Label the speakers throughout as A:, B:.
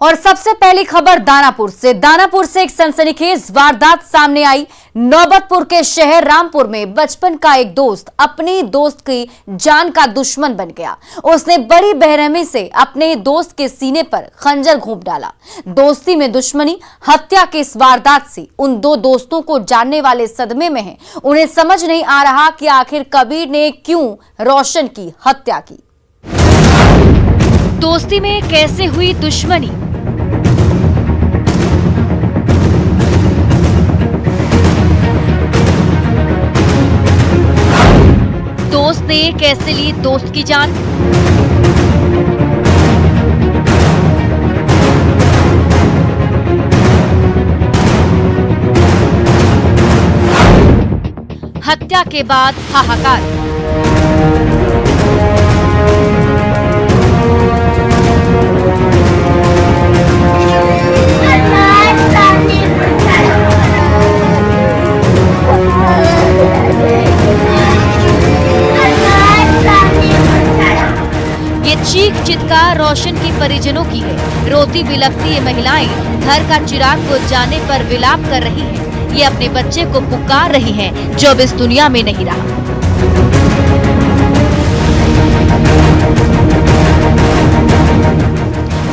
A: और सबसे पहली खबर दानापुर से एक सनसनीखेज वारदात सामने आई। नौबतपुर के शहर रामपुर में बचपन का एक दोस्त अपनी दोस्त की जान का दुश्मन बन गया। उसने बड़ी बेरहमी से अपने दोस्त के सीने पर खंजर घोंप डाला। दोस्ती में दुश्मनी, हत्या के इस वारदात से उन दो दोस्तों को जानने वाले सदमे में हैं। उन्हें समझ नहीं आ रहा कि आखिर कबीर ने क्यों रोशन की हत्या की। दोस्ती में कैसे हुई दुश्मनी? दोस्त ने कैसे ली दोस्त की जान? हत्या के बाद हाहाकार। चीख चित्कार रोशन की परिजनों की है। रोती बिलखती ये महिलाएं घर का चिराग को जाने पर विलाप कर रही हैं। ये अपने बच्चे को पुकार रही हैं जो अब इस दुनिया में नहीं रहा।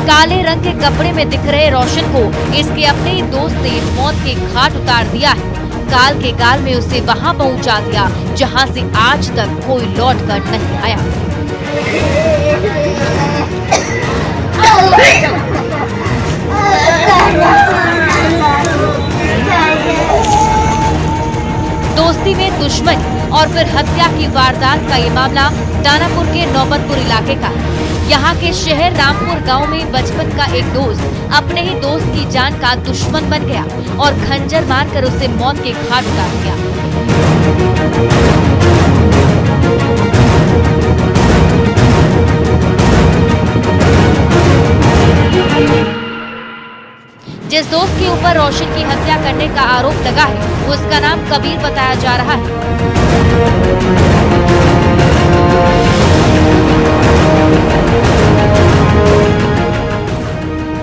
A: काले रंग के कपड़े में दिख रहे रोशन को इसके अपने ही दोस्त ने मौत के घाट उतार दिया है। काल के गाल में उसे वहां पहुंचा दिया जहां से आज तक कोई लौट कर नहीं आया। दोस्ती में दुश्मनी और फिर हत्या की वारदात का ये मामला दानापुर के नौबतपुर इलाके का है। यहाँ के शहर रामपुर गांव में बचपन का एक दोस्त अपने ही दोस्त की जान का दुश्मन बन गया और खंजर मारकर उसे मौत के घाट उतार दिया। जिस दोस्त के ऊपर रोशन की हत्या करने का आरोप लगा है उसका नाम कबीर बताया जा रहा है।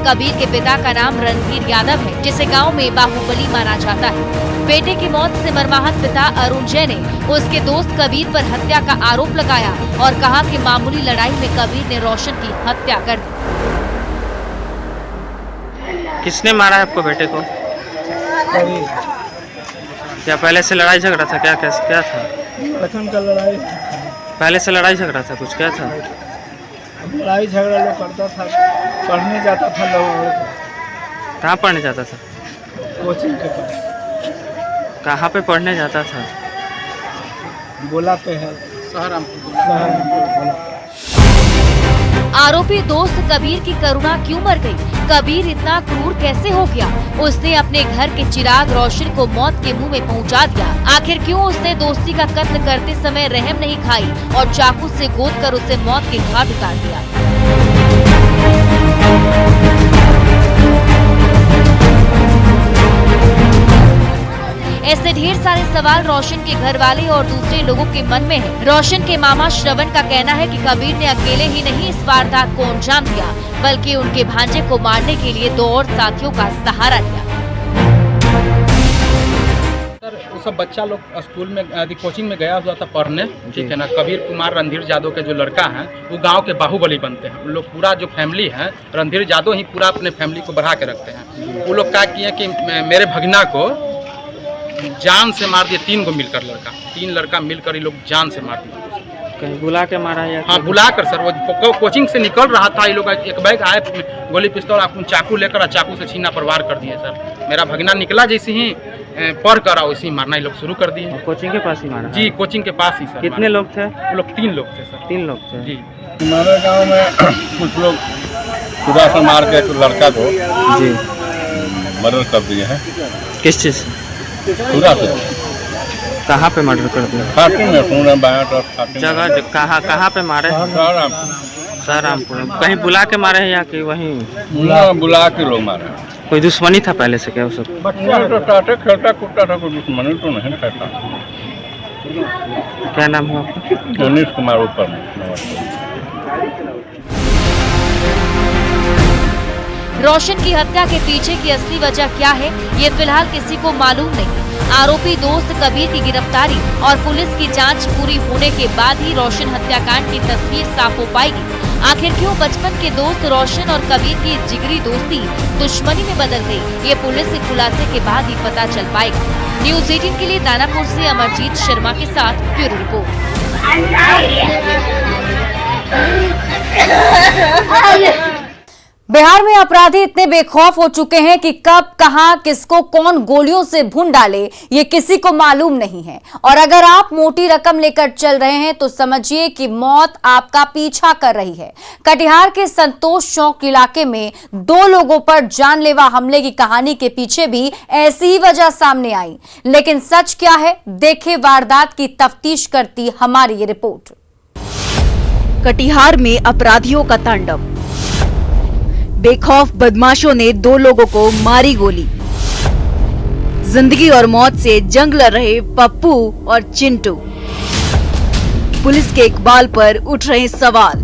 A: कबीर के पिता का नाम रणधीर यादव है जिसे गांव में बाहुबली माना जाता है। बेटे की मौत से मर्माहत पिता अरुण जैन ने उसके दोस्त कबीर पर हत्या का आरोप लगाया और कहा कि मामूली लड़ाई में कबीर ने रोशन की हत्या कर दी।
B: किसने मारा है आपको बेटे को? क्या पहले से लड़ाई झगड़ा था? क्या था?
C: बचपन का लड़ाई।
B: पहले से लड़ाई झगड़ा था? कुछ क्या था?
C: लड़ाई झगड़ा लोग करता था, पढ़ने जाता था लोग।
B: कहाँ पढ़ने जाता था?
C: कोचिंग के पास।
B: कहाँ पे पढ़ने जाता था?
C: बोला पे है शहर।
A: आरोपी दोस्त कबीर की करुणा क्यों मर गई? कबीर इतना क्रूर कैसे हो गया? उसने अपने घर के चिराग रोशन को मौत के मुंह में पहुंचा दिया। आखिर क्यों उसने दोस्ती का कत्ल करते समय रहम नहीं खाई और चाकू से गोद कर उसे मौत के घाट उतार दिया? ऐसे ढेर सारे सवाल रोशन के घर वाले और दूसरे लोगों के मन में है। रोशन के मामा श्रवण का कहना है कि कबीर ने अकेले ही नहीं इस वारदात को अंजाम दिया बल्कि उनके भांजे को मारने के लिए दो और साथियों का सहारा लिया।
D: सर वो सब बच्चा लोग स्कूल में कोचिंग में गया हुआ था पढ़ने, ठीक है ना। कबीर कुमार रणधीर यादव के जो लड़का है वो गांव के बाहुबली बनते हैं। उन लोग पूरा जो फैमिली है रणधीर यादव ही पूरा अपने फैमिली को बढ़ा के रखते हैं। वो लोग क्या किए कि मेरे भगना को जान से मार दिए। 3 को मिलकर तीन लड़का मिलकर ये लोग जान से मार दिए।
B: कहीं बुला के मारा या?
D: हाँ बुला कर सर। वो कोचिंग से निकल रहा था, ये लोग एक बैग आए गोली पिस्तौल आपको चाकू लेकर चाकू से सीना पर वार कर दिए सर। मेरा भगना निकला जैसे ही पढ़ कर वैसे ही मारना ये लोग शुरू कर दिए।
B: कोचिंग के पास ही मारा?
D: जी कोचिंग के पास ही सर।
B: कितने लोग थे?
D: वो लोग 3 लोग थे सर।
B: 3 लोग थे
D: जी।
E: हमारे गांव में कुछ लोग खुदा से मार के लड़का को
B: जी
E: मर्डर कर दिए हैं।
B: किस चीज से?
E: खुदा से।
B: कहाँ पे मर्डर कर दिया?
E: फाटू में पूरा बाया तरफ
B: जगह कहाँ पे मारे? सहारनपुर में। कहीं बुला के मारे हैं या कि वहीं?
E: बुला के लोग मारे।
B: कोई दुश्मनी था पहले से क्या वो सब?
E: बच्चा तो साथे खेलता कूदता था, कोई दुश्मनी तो नहीं था।
B: क्या नाम है आपका?
E: उन्नीस कुमार ऊपर।
A: रोशन की हत्या के पीछे की असली वजह क्या है, ये फिलहाल किसी को मालूम नहीं। आरोपी दोस्त कबीर की गिरफ्तारी और पुलिस की जांच पूरी होने के बाद ही रोशन हत्याकांड की तस्वीर साफ हो पाएगी। आखिर क्यों बचपन के दोस्त रोशन और कबीर की जिगरी दोस्ती दुश्मनी में बदल गई, ये पुलिस के खुलासे के बाद ही पता चल पाएगा। न्यूज़ 18 के लिए दानापुर से अमरजीत शर्मा के साथ ब्यूरो रिपोर्ट। बिहार में अपराधी इतने बेखौफ हो चुके हैं कि कब कहां किसको कौन गोलियों से भून डाले ये किसी को मालूम नहीं है। और अगर आप मोटी रकम लेकर चल रहे हैं तो समझिए कि मौत आपका पीछा कर रही है। कटिहार के संतोष चौक इलाके में 2 लोगों पर जानलेवा हमले की कहानी के पीछे भी ऐसी ही वजह सामने आई। लेकिन सच क्या है, देखें वारदात की तफ्तीश करती हमारी ये रिपोर्ट।
F: कटिहार में अपराधियों का तांडव। बेखौफ बदमाशों ने 2 लोगों को मारी गोली। जिंदगी और मौत से जंग लड़ रहे पप्पू और चिंटू। पुलिस के इकबाल पर उठ रहे सवाल।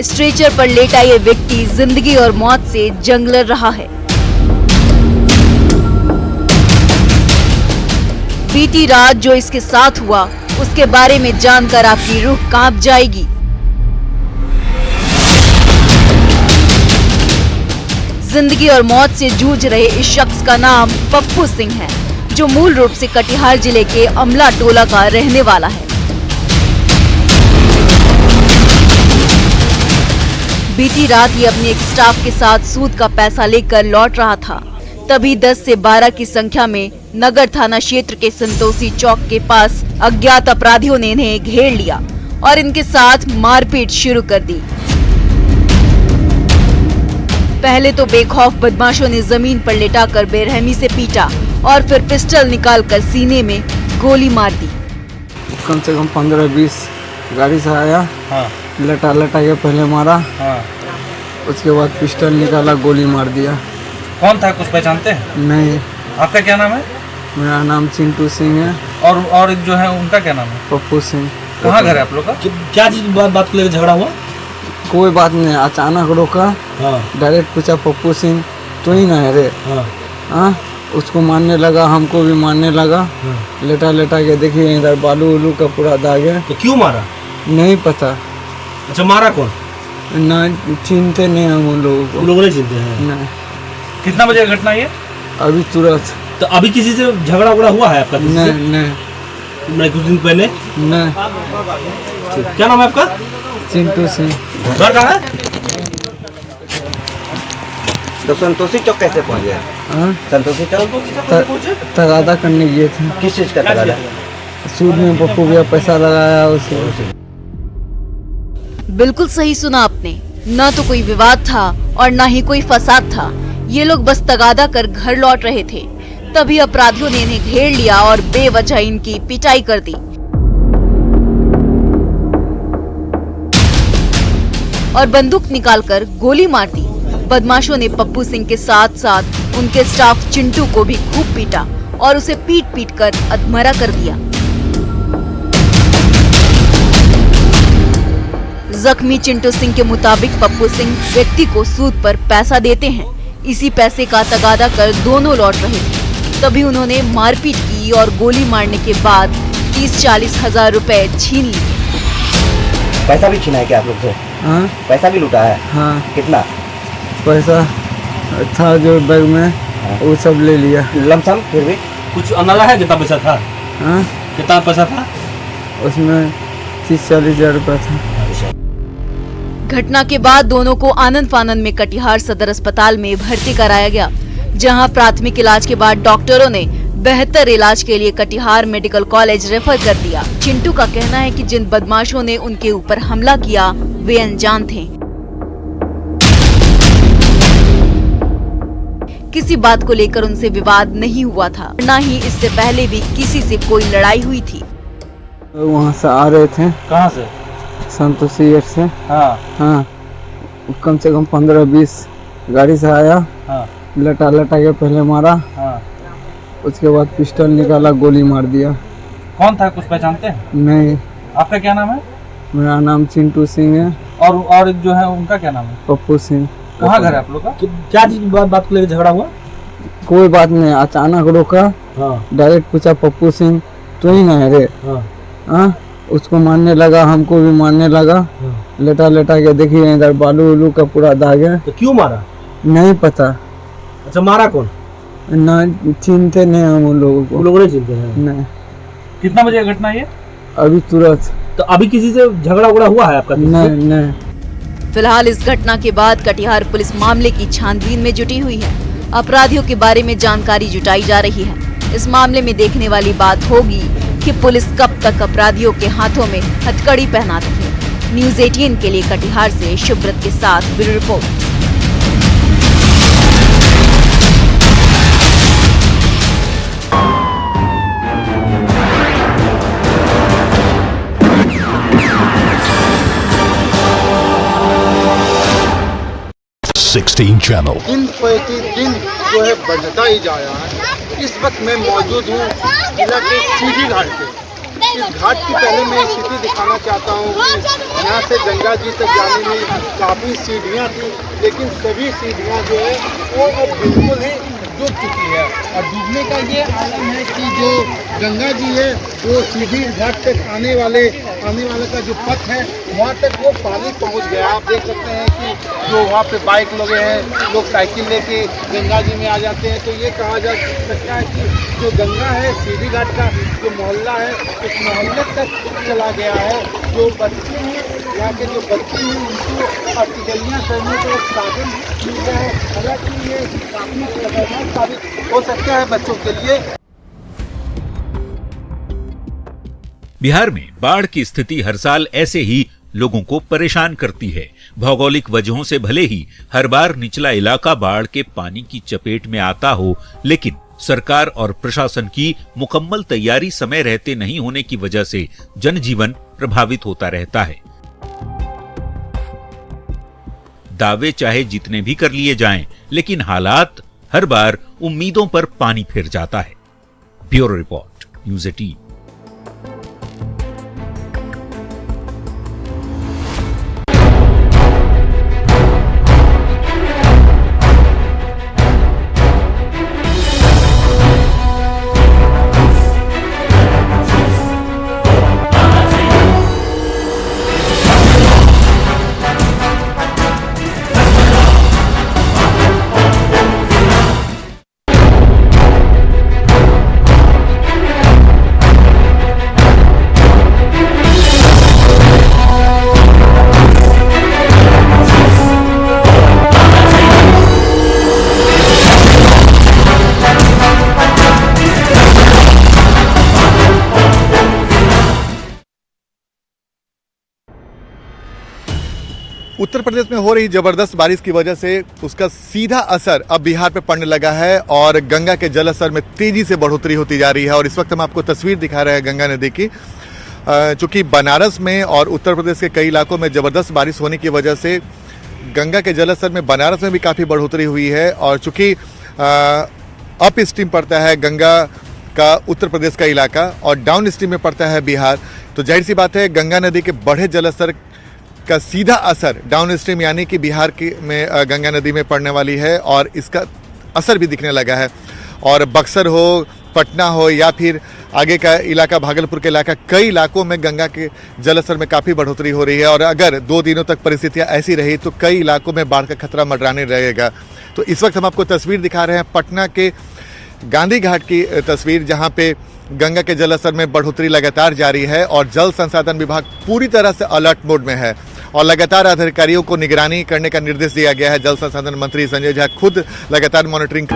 F: स्ट्रेचर पर लेटा ये व्यक्ति जिंदगी और मौत से जंग लड़ रहा है। बीती रात जो इसके साथ हुआ उसके बारे में जानकर आपकी रूह कांप जाएगी। जिंदगी और मौत से जूझ रहे इस शख्स का नाम पप्पू सिंह है, जो मूल रूप से कटिहार जिले के अमला टोला का रहने वाला है। बीती रात ये अपने एक स्टाफ के साथ सूद का पैसा लेकर लौट रहा था। तभी 10 से 12 की संख्या में नगर थाना क्षेत्र के संतोषी चौक के पास अज्ञात अपराधियों ने इन्हें घेर लिया और इनके साथ मारपीट शुरू कर दी। पहले तो बेखौफ बदमाशों ने जमीन पर लेटाकर बेरहमी से पीटा और फिर पिस्टल निकालकर सीने में गोली मार दी।
C: कम से कम 15-20 गाड़ी से आया। हाँ। लटा के पहले मारा। हाँ। उसके बाद पिस्टल निकाला, गोली मार दिया।
G: कौन था, कुछ पहचानते हैं?
C: नहीं।
G: आपका क्या नाम है?
C: मेरा नाम चिंटू सिंह है।
G: और जो है उनका क्या नाम है?
C: पप्पू सिंह।
G: कहाँ घर है आप लोग का?
H: क्या चीज बात को लेकर झगड़ा हुआ?
C: कोई बात नहीं, अचानक रोका। हाँ। डायरेक्ट पूछा पप्पू सिंह तो ही ना है रे। हाँ। उसको मारने लगा, हमको भी मारने लगा। हाँ। लेटा के देखिए इधर बालू उलू का पूरा दाग है।
H: तो क्यों मारा?
C: नहीं पता।
H: अच्छा, मारा कौन?
C: ना चिनते नहीं हम उन लोगों को।
H: उन लोगों ने चिनते हैं?
C: नहीं।
G: कितना बजे घटना ये?
C: अभी तुरंत।
H: तो अभी किसी से झगड़ा हुआ है आपका?
C: नहीं।
H: कुछ दिन पहले?
C: नहीं।
H: क्या नाम है आपका?
C: चिंटू सिंह।
H: घर कहाँ है?
I: तो संतोषी चौक कैसे पहुँच गया? संतोषी चौक
C: तगादा करने गए थे।
I: किस चीज का तगादा?
C: सूद में पप्पू भैया पैसा लगाया उसे।
F: बिल्कुल सही सुना आपने। न तो कोई विवाद था और न ही कोई फसाद था। ये लोग बस तगादा कर घर लौट रहे थे। तभी अपराधियों ने इन्हें घेर लिया और बेवजह इनकी पिटाई कर दी और बंदूक निकालकर गोली मार दी। बदमाशों ने पप्पू सिंह के साथ साथ उनके स्टाफ चिंटू को भी खूब पीटा और उसे पीट कर अधमरा कर दिया। जख्मी चिंटू सिंह के मुताबिक पप्पू सिंह व्यक्ति को सूद पर पैसा देते हैं। इसी पैसे का तगादा कर दोनों लौट रहे थे। तभी उन्होंने मारपीट की और गोली मारने के बाद 30-40 हजार रुपए छीन लिए।
I: पैसा भी छीना है क्या आप लोग से?
C: हाँ।
I: पैसा भी लूटा है?
C: हाँ।
I: कितना
C: पैसा था जो बैग में? हाँ। वो सब ले लिया।
I: लमसम फिर भी
H: कुछ अंदाजा है कितना पैसा था?
C: हाँ।
H: कितना पैसा था
C: उसमें? 30-40 हजार रुपया था।
F: घटना के बाद दोनों को आनंद फानंद में कटिहार सदर अस्पताल में भर्ती कराया गया, जहां प्राथमिक इलाज के बाद डॉक्टरों ने बेहतर इलाज के लिए कटिहार मेडिकल कॉलेज रेफर कर दिया। चिंटू का कहना है कि जिन बदमाशों ने उनके ऊपर हमला किया वे अनजान थे। किसी बात को लेकर उनसे विवाद नहीं हुआ था, न ही इससे पहले भी किसी से कोई लड़ाई हुई थी।
C: वहाँ से आ रहे थे।
H: कहाँ से?
C: संतोषी से।
H: हाँ।
C: हाँ। कम से कम 15-20 गाड़ी से आया।
H: हाँ।
C: लटा के पहले मारा।
H: हाँ।
C: उसके बाद पिस्टल निकाला, गोली मार दिया।
G: कौन था, कुछ पहचानते हैं?
C: नहीं,
G: आपका क्या नाम है?
C: मेरा नाम चिंटू सिंह है।
G: और एक जो है उनका क्या नाम है?
C: पप्पू सिंह।
G: कहाँ घर है आप लोग का?
H: क्या चीज बात को लेकर झगड़ा हुआ?
C: कोई बात नहीं, अचानक रोका, डायरेक्ट पूछा पप्पू सिंह तू ही ना है रे? हाँ, उसको मारने लगा, हमको भी मारने लगा। लेटा लेटा के देखिए इधर बालू उलू का पूरा दाग है।
H: तो क्यों मारा?
C: नहीं पता।
H: अच्छा, मारा कौन?
C: ना चिंते नहीं हम उन लोगों को।
H: उन लोगों ने चिंते हैं?
C: नहीं।
G: कितना बजे घटना ये?
C: अभी तुरंत।
H: तो अभी किसी से झगड़ा उगड़ा हुआ है आपका?
C: नहीं नहीं।
F: फिलहाल इस घटना के बाद कटिहार पुलिस मामले की छानबीन में जुटी हुई है। अपराधियों के बारे में जानकारी जुटाई जा रही है। इस मामले में देखने वाली बात होगी कि पुलिस कब तक अपराधियों के हाथों में हथकड़ी पहनाती है। न्यूज़ 18 के लिए कटिहार से शुभ्रत के साथ ब्यूरो रिपोर्ट।
J: चैनल
K: दिन प्रतिदिन जो है बढ़ता ही जा रहा है। इस वक्त मैं मौजूद हूँ जिला के सीधी घाट पे। इस घाट की पहले मैं स्थिति दिखाना चाहता हूँ कि यहाँ से गंगा जी तक जाने में काफ़ी सीढ़ियाँ थी, लेकिन सभी सीढ़ियाँ जो है वो अब बिल्कुल ही डूब चुकी है। और डूबने का ये आलम है कि जो गंगा जी है वो सीधी घाट तक आने वाले का जो पथ है वहाँ तक वो पानी पहुँच गया। आप देख सकते हैं कि जो वहाँ पे बाइक लगे हैं, लोग साइकिल लेके गंगा जी में आ जाते हैं। तो ये कहा जा सकता है कि जो गंगा है सीधी घाट का जो मोहल्ला है उस मोहल्ले तक चला गया है। जो बच्चे हैं यहाँ के जो बच्चे हैं उनको अटगलियाँ करने का एक साधन मिल गया है। हालांकि ये काफ़ी खतरनाक साबित हो सकता है बच्चों के लिए।
L: बिहार में बाढ़ की स्थिति हर साल ऐसे ही लोगों को परेशान करती है। भौगोलिक वजहों से भले ही हर बार निचला इलाका बाढ़ के पानी की चपेट में आता हो, लेकिन सरकार और प्रशासन की मुकम्मल तैयारी समय रहते नहीं होने की वजह से जनजीवन प्रभावित होता रहता है। दावे चाहे जितने भी कर लिए जाएं, लेकिन हालात हर बार उम्मीदों पर पानी फिर जाता है। Bureau report, news 18।
M: Uttar Pradesh में हो रही जबरदस्त बारिश की वजह से उसका सीधा असर अब बिहार पे पड़ने लगा है और गंगा के जल स्तर में तेजी से बढ़ोतरी होती जा रही है। और इस वक्त हम आपको तस्वीर दिखा रहे हैं गंगा नदी की। चूंकि बनारस में और उत्तर प्रदेश के कई इलाकों में जबरदस्त बारिश होने की वजह से गंगा के जल स्तर में बनारस में भी काफ़ी बढ़ोतरी हुई है। और चूंकि अप स्ट्रीम पड़ता है गंगा का उत्तर प्रदेश का इलाका और डाउन स्ट्रीम में पड़ता है बिहार, तो जाहिर सी बात है गंगा नदी के बढ़े जल स्तर का सीधा असर डाउन स्ट्रीम यानी कि बिहार की में गंगा नदी में पड़ने वाली है और इसका असर भी दिखने लगा है। और बक्सर हो, पटना हो या फिर आगे का इलाका भागलपुर के इलाका, कई इलाकों में गंगा के जलस्तर में काफ़ी बढ़ोतरी हो रही है। और अगर 2 दिनों तक परिस्थितियां ऐसी रही तो कई इलाकों में बाढ़ का खतरा मंडराने रहेगा। तो इस वक्त हम आपको तस्वीर दिखा रहे हैं पटना के गांधी घाट की तस्वीर, जहां पे गंगा के जलस्तर में बढ़ोतरी लगातार जारी है और जल संसाधन विभाग पूरी तरह से अलर्ट मोड में है और लगातार अधिकारियों को निगरानी करने का निर्देश दिया गया है। जल संसाधन मंत्री संजय झा खुद लगातार मॉनिटरिंग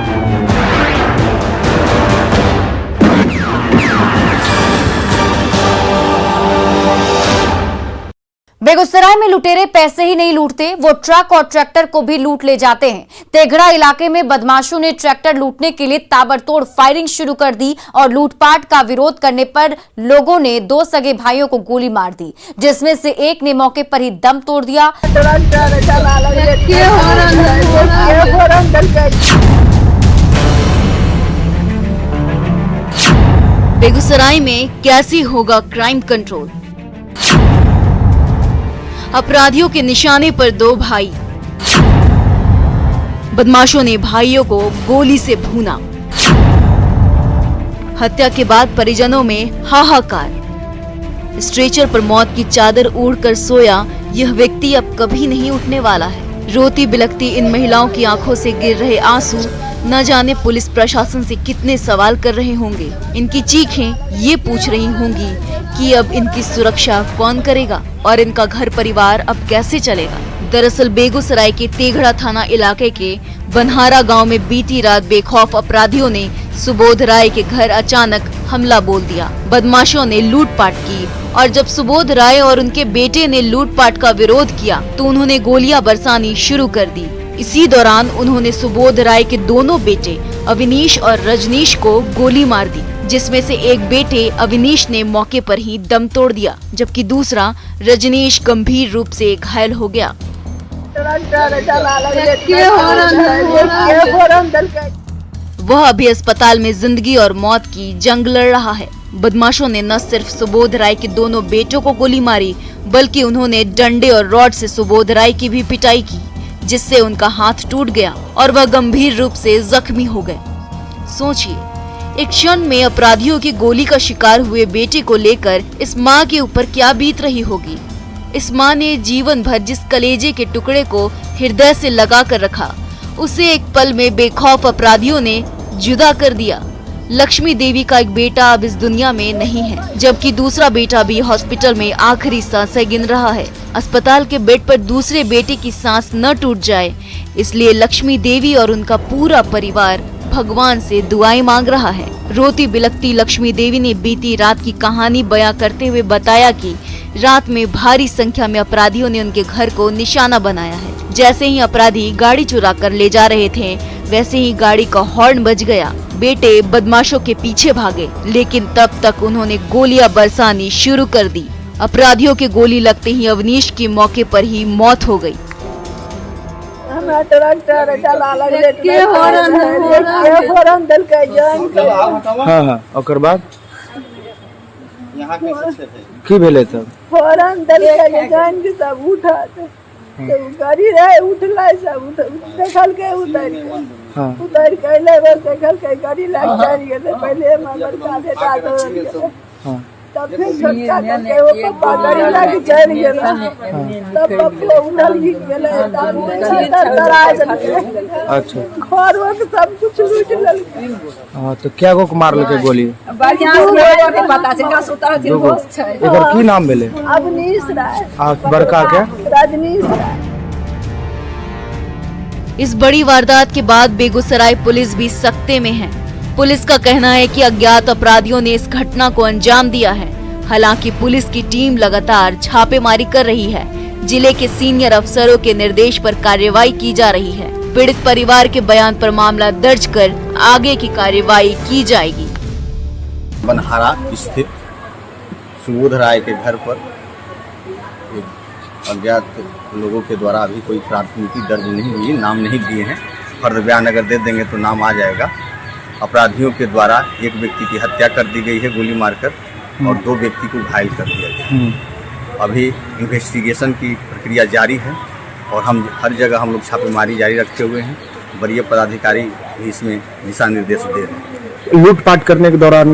A: बेगूसराय में लुटेरे पैसे ही नहीं लूटते, वो ट्रक और ट्रैक्टर को भी लूट ले जाते हैं। तेघड़ा इलाके में बदमाशों ने ट्रैक्टर लूटने के लिए ताबड़तोड़ फायरिंग शुरू कर दी और लूटपाट का विरोध करने पर लोगों ने 2 सगे भाइयों को गोली मार दी, जिसमें से एक ने मौके पर ही दम तोड़ दिया।
F: बेगूसराय में कैसे होगा क्राइम कंट्रोल? अपराधियों के निशाने पर दो भाई, बदमाशों ने भाइयों को गोली से भूना। हत्या के बाद परिजनों में हाहाकार। स्ट्रेचर पर मौत की चादर ओढ़कर सोया यह व्यक्ति अब कभी नहीं उठने वाला है। रोती बिलखती इन महिलाओं की आंखों से गिर रहे आंसू न जाने पुलिस प्रशासन से कितने सवाल कर रहे होंगे। इनकी चीखें ये पूछ रही होंगी कि अब इनकी सुरक्षा कौन करेगा और इनका घर परिवार अब कैसे चलेगा। दरअसल बेगूसराय के तेघड़ा थाना इलाके के बनहारा गांव में बीती रात बेखौफ अपराधियों ने सुबोध राय के घर अचानक हमला बोल दिया। बदमाशों ने लूटपाट की और जब सुबोध राय और उनके बेटे ने लूटपाट का विरोध किया तो उन्होंने गोलियां बरसानी शुरू कर दी। इसी दौरान उन्होंने सुबोध राय के दोनों बेटे अविनीश और रजनीश को गोली मार दी, जिसमें से एक बेटे अविनीश ने मौके पर ही दम तोड़ दिया, जबकि दूसरा रजनीश गंभीर रूप से घायल हो गया। वह अभी अस्पताल में जिंदगी और मौत की जंग लड़ रहा है। बदमाशों ने न सिर्फ सुबोध राय के दोनों बेटों को गोली मारी, बल्कि उन्होंने डंडे और रॉड से सुबोध राय की भी पिटाई की, जिससे उनका हाथ टूट गया और वह गंभीर रूप से जख्मी हो गए। सोचिए, एक क्षण में अपराधियों की गोली का शिकार हुए बेटे को लेकर इस माँ के ऊपर क्या बीत रही होगी। इस माँ ने जीवन भर जिस कलेजे के टुकड़े को हृदय से लगा कर रखा, उसे एक पल में बेखौफ अपराधियों ने जुदा कर दिया। लक्ष्मी देवी का एक बेटा अब इस दुनिया में नहीं है, जबकि दूसरा बेटा भी हॉस्पिटल में आखिरी सांसें गिन रहा है। अस्पताल के बेड पर दूसरे बेटे की सांस न टूट जाए, इसलिए लक्ष्मी देवी और उनका पूरा परिवार भगवान से दुआएं मांग रहा है। रोती बिलखती लक्ष्मी देवी ने बीती रात की कहानी बयां करते हुए बताया कि रात में भारी संख्या में अपराधियों ने उनके घर को निशाना बनाया है। जैसे ही अपराधी गाड़ी चुरा कर ले जा रहे थे, वैसे ही गाड़ी का हॉर्न बज गया। बेटे बदमाशों के पीछे भागे, लेकिन तब तक उन्होंने गोलियां बरसानी शुरू कर दी। अपराधियों के गोली लगते ही अवनीश की मौके पर ही मौत हो गई।
C: हाँ, और बाद की भेले तब
J: फौरन जान के सब उठा तो गाड़ी रहे उठला सब देखल के उतर के लेबर देखल के गाड़ी लग जाए पहले मगर का देता तो तब फिर छोटका करके वो पप्पा गाड़ी लग चल गेला तब पप्पा उधर ही गेले
C: अच्छा
J: घर वो सब कुछ लूट लेल।
C: हाँ, तो क्या को मार लेके गोली?
J: बढ़िया से पता चल का सुतर थी होश छै।
C: एकर की नाम भेले?
J: अवनीश राय।
C: आ बड़का के
J: रजनीश राय।
F: इस बड़ी वारदात के बाद बेगूसराय पुलिस भी सख्ते में है। पुलिस का कहना है कि अज्ञात अपराधियों ने इस घटना को अंजाम दिया है। हालांकि पुलिस की टीम लगातार छापेमारी कर रही है। जिले के सीनियर अफसरों के निर्देश पर कार्रवाई की जा रही है। पीड़ित परिवार के बयान पर मामला दर्ज कर आगे की कार्रवाई की जाएगी।
I: बनहारा स्थित सुबोध राय के घर पर अज्ञात लोगों के द्वारा अभी कोई प्राथमिकी दर्ज नहीं हुई, नाम नहीं दिए हैं। फर्द बयान अगर दे देंगे तो नाम आ जाएगा। अपराधियों के द्वारा एक व्यक्ति की हत्या कर दी गई है गोली मारकर और 2 व्यक्ति को घायल कर दिया गया। अभी इन्वेस्टिगेशन की प्रक्रिया जारी है और हम हर जगह हम लोग छापेमारी जारी रखे हुए हैं। वरीय पदाधिकारी भी इसमें दिशा निर्देश दे रहे हैं।
C: लूटपाट करने के दौरान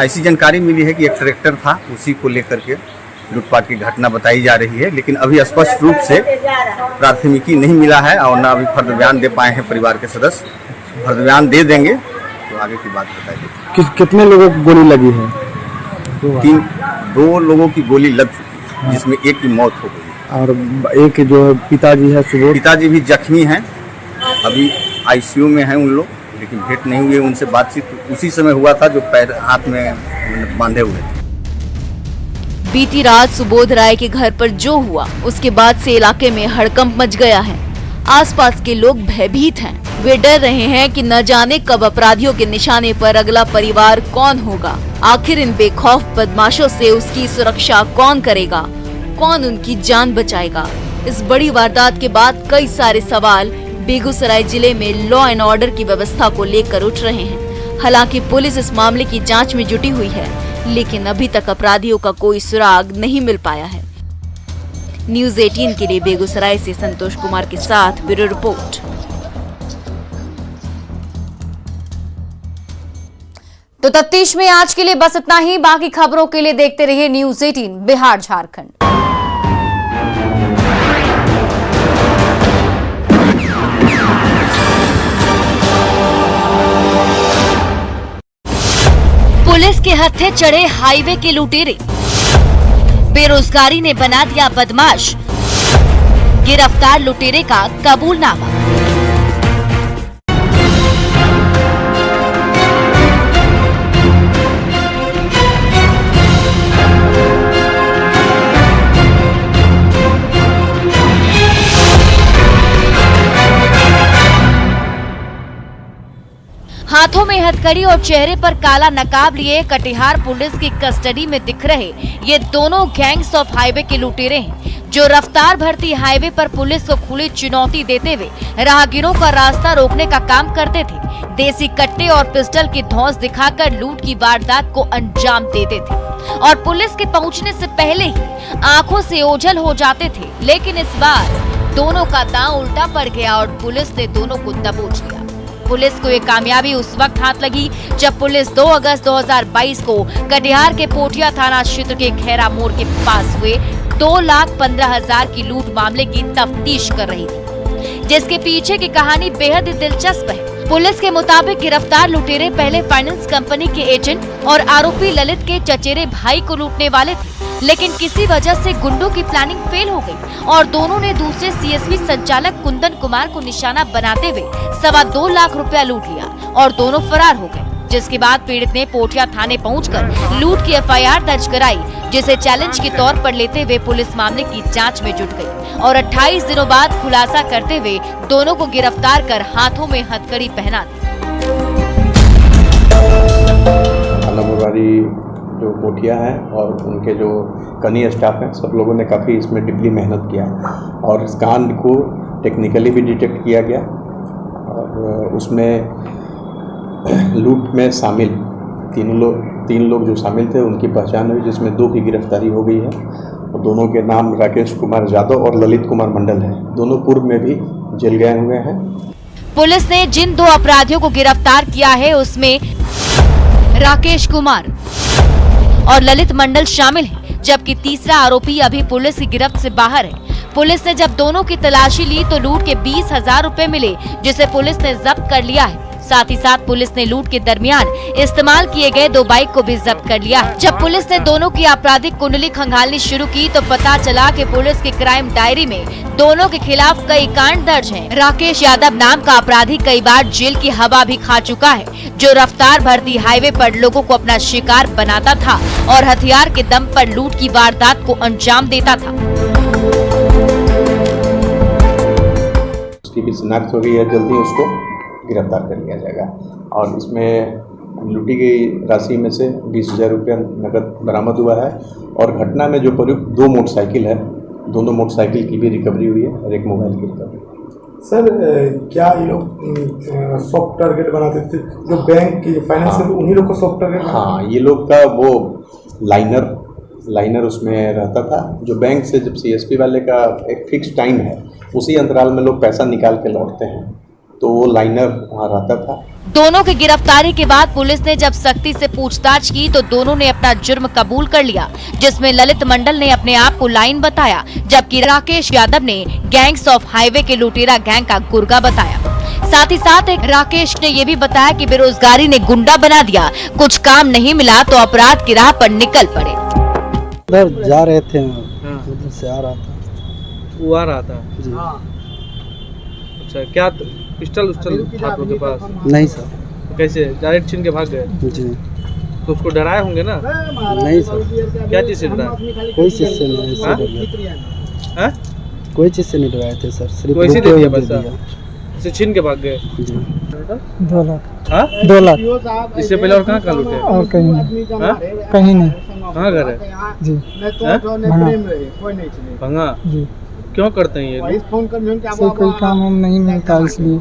I: ऐसी जानकारी मिली है कि एक ट्रैक्टर था, उसी को लेकर के लूटपाट की घटना बताई जा रही है, लेकिन अभी स्पष्ट रूप से प्राथमिकी नहीं मिला है और न अभी फर्द बयान दे पाए हैं परिवार के सदस्य। फर्द बयान दे देंगे तो आगे की बात बताइए।
C: कितने लोगों को गोली लगी है?
I: 2 लोगों की गोली लग चुकी है, जिसमें एक की मौत हो गई
C: और एक जो पिताजी है सुबोध,
I: पिताजी भी जख्मी हैं, अभी आईसीयू में हैं उन लोग, लेकिन भेंट नहीं हुई उनसे। बातचीत उसी समय हुआ था जो पैर हाथ में बांधे हुए थे।
F: बीती रात सुबोध राय के घर पर जो हुआ, उसके बाद से इलाके में हड़कंप मच गया है। आसपास के लोग भयभीत हैं। वे डर रहे हैं कि न जाने कब अपराधियों के निशाने पर अगला परिवार कौन होगा। आखिर इन बेखौफ बदमाशों से उसकी सुरक्षा कौन करेगा, कौन उनकी जान बचाएगा। इस बड़ी वारदात के बाद कई सारे सवाल बेगूसराय जिले में लॉ एंड ऑर्डर की व्यवस्था को लेकर उठ रहे हैं। हालांकि पुलिस इस मामले की जांच में जुटी हुई है, लेकिन अभी तक अपराधियों का कोई सुराग नहीं मिल पाया है। न्यूज़ 18 के लिए बेगूसराय से संतोष कुमार के साथ ब्यूरो रिपोर्ट।
A: तो तफ्तीश में आज के लिए बस इतना ही। बाकी खबरों के लिए देखते रहिए न्यूज़ 18 बिहार झारखंड।
F: पुलिस के हत्थे चढ़े हाईवे के लुटेरे, बेरोजगारी ने बना दिया बदमाश, गिरफ्तार लुटेरे का कबूलनामा। हाथों में हथकड़ी और चेहरे पर काला नकाब लिए कटिहार पुलिस की कस्टडी में दिख रहे ये दोनों गैंग्स ऑफ हाईवे के लुटेरे हैं, जो रफ्तार भरती हाईवे पर पुलिस को खुली चुनौती देते हुए राहगीरों का रास्ता रोकने का काम करते थे। देसी कट्टे और पिस्टल की धौंस दिखाकर लूट की वारदात को अंजाम देते थे और पुलिस के पहुंचने से पहले ही आंखों से ओझल हो जाते थे। लेकिन इस बार दोनों का दांव उल्टा पड़ गया और पुलिस ने दोनों को दबोच लिया। पुलिस को ये कामयाबी उस वक्त हाथ लगी जब पुलिस 2 अगस्त 2022 को कटिहार के पोटिया थाना क्षेत्र के खैरा मोड़ के पास हुए 2,15,000 की लूट मामले की तफ्तीश कर रही थी, जिसके पीछे की कहानी बेहद ही दिलचस्प है। पुलिस के मुताबिक गिरफ्तार लुटेरे पहले फाइनेंस कंपनी के एजेंट और आरोपी ललित के चचेरे भाई को लूटने वाले थे, लेकिन किसी वजह से गुंडों की प्लानिंग फेल हो गई और दोनों ने दूसरे सीएसपी संचालक कुंदन कुमार को निशाना बनाते हुए 2.25 लाख रुपया लूट लिया और दोनों फरार हो गए। जिसके बाद पीड़ित ने पोटिया थाने पहुंचकर लूट की एफआईआर दर्ज कराई, जिसे चैलेंज के तौर पर लेते हुए पुलिस मामले की जांच में जुट गई और 28 दिनों बाद खुलासा करते हुए दोनों को गिरफ्तार कर हाथों में हथकड़ी पहना दी।
N: जो पोटिया है और उनके जो कनी स्टाफ हैं, सब लोगों ने काफ़ी इसमें डीपली मेहनत किया और इस कांड को टेक्निकली भी डिटेक्ट किया गया और उसमें लूट में शामिल तीन लोग जो शामिल थे उनकी पहचान हुई, जिसमें 2 की गिरफ्तारी हो गई है और दोनों के नाम राकेश कुमार यादव और ललित कुमार मंडल है। दोनों पूर्व में भी जेल गए हुए हैं।
F: पुलिस ने जिन 2 अपराधियों को गिरफ्तार किया है उसमें राकेश कुमार और ललित मंडल शामिल है, जबकि तीसरा आरोपी अभी पुलिस की गिरफ्त से बाहर है। पुलिस ने जब दोनों की तलाशी ली तो लूट के 20,000 रुपए मिले, जिसे पुलिस ने जब्त कर लिया है। साथ ही साथ पुलिस ने लूट के दरमियान इस्तेमाल किए गए 2 बाइक को भी जब्त कर लिया है। जब पुलिस ने दोनों की आपराधिक कुंडली खंगालनी शुरू की तो पता चला कि पुलिस की क्राइम डायरी में दोनों के खिलाफ कई कांड दर्ज हैं। राकेश यादव नाम का अपराधी कई बार जेल की हवा भी खा चुका है, जो रफ्तार भरती हाईवे पर लोगों को अपना शिकार बनाता था और हथियार के दम पर लूट की वारदात को अंजाम देता था।
N: उसकी भी शिनाख्त हो गई है, जल्दी उसको गिरफ्तार कर लिया जाएगा और इसमें लूटी गई राशि में से 20,000 रुपया नकद बरामद हुआ है और घटना में जो प्रयुक्त 2 मोटरसाइकिल है, दोनों मोटरसाइकिल की भी रिकवरी हुई है और 1 मोबाइल की रिकवरी।
K: सर, क्या ये लोग सॉफ्ट टारगेट बनाते थे जो बैंक की फाइनेंस के, उन्हीं लोग को सॉफ्ट टारगेट?
N: हाँ, ये लोग का वो लाइनर उसमें रहता था, जो बैंक से जब सीएसपी वाले का एक फिक्स टाइम है उसी अंतराल में लोग पैसा निकाल के लौटते हैं, तो वो लाइनर वहाँ रहता था।
F: दोनों की गिरफ्तारी के बाद पुलिस ने जब सख्ती से पूछताछ की तो दोनों ने अपना जुर्म कबूल कर लिया, जिसमें ललित मंडल ने अपने आप को लाइन बताया, जबकि राकेश यादव ने गैंग्स ऑफ हाईवे के लुटेरा गैंग का गुर्गा बताया। साथ ही साथ एक राकेश ने ये भी बताया कि बेरोजगारी ने गुंडा बना दिया, कुछ काम नहीं मिला तो अपराध की राह पर निकल पड़े।
C: उधर जा रहे थे, उधर से आ रहा था।
G: वो आ रहा था
C: जी।
G: अच्छा, क्या पिस्टल आप लोग के पास?
C: नहीं सर।
G: कैसे डायरेक्ट छीन के भाग गए?
C: जी।
G: तो उसको डराए होंगे ना?
C: नहीं सर।
G: क्या चीज से डराए?
C: कोई चीज से नहीं। कोई चीज से नहीं डराए थे सर, सिर्फ
G: तो ऐसे दे दिया बस, उसे छीन के भाग गए।
C: 2 लाख।
G: हाँ,
C: 2 लाख।
G: इससे पहले और कहाँ लूटे?
C: और कहीं नहीं। कहीं नहीं।
G: कहाँ घर है?
C: जी।
G: भंगा।
C: जी।
G: क्यों करते हैं ये?
C: कोई काम नहीं मिलता इसलिए।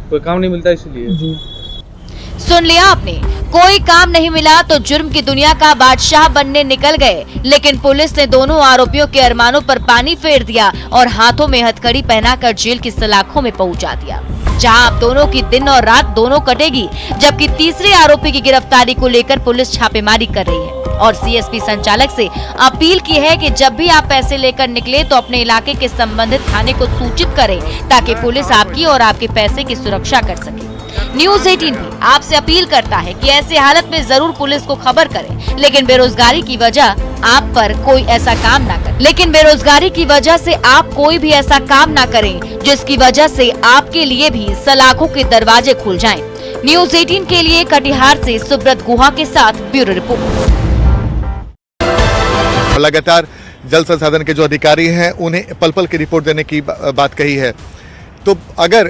G: कोई काम नहीं मिलता इसलिए?
C: जी।
F: सुन लिया आपने, कोई काम नहीं मिला तो जुर्म की दुनिया का बादशाह बनने निकल गए, लेकिन पुलिस ने दोनों आरोपियों के अरमानों पर पानी फेर दिया और हाथों में हथकड़ी पहनाकर जेल की सलाखों में पहुंचा दिया, जहां अब दोनों की दिन और रात दोनों कटेगी। जबकि तीसरे आरोपी की गिरफ्तारी को लेकर पुलिस छापेमारी कर रही है और सीएसपी संचालक से अपील की है कि जब भी आप पैसे लेकर निकले तो अपने इलाके के संबंधित थाने को सूचित करें, ताकि पुलिस आपकी और आपके पैसे की सुरक्षा कर सके। न्यूज़ 18 भी आपसे अपील करता है कि ऐसे हालत में जरूर पुलिस को खबर करें, लेकिन बेरोजगारी की वजह आप पर कोई ऐसा काम ना करे। लेकिन बेरोजगारी की वजह से आप कोई भी ऐसा काम ना करें जिसकी वजह से आपके लिए भी सलाखों के दरवाजे खुल जाएं। न्यूज़ 18 के लिए कटिहार से सुब्रत गुहा के साथ ब्यूरो रिपोर्ट।
M: लगातार जल संसाधन के जो अधिकारी हैं उन्हें पल पल की रिपोर्ट देने की बात कही है। तो अगर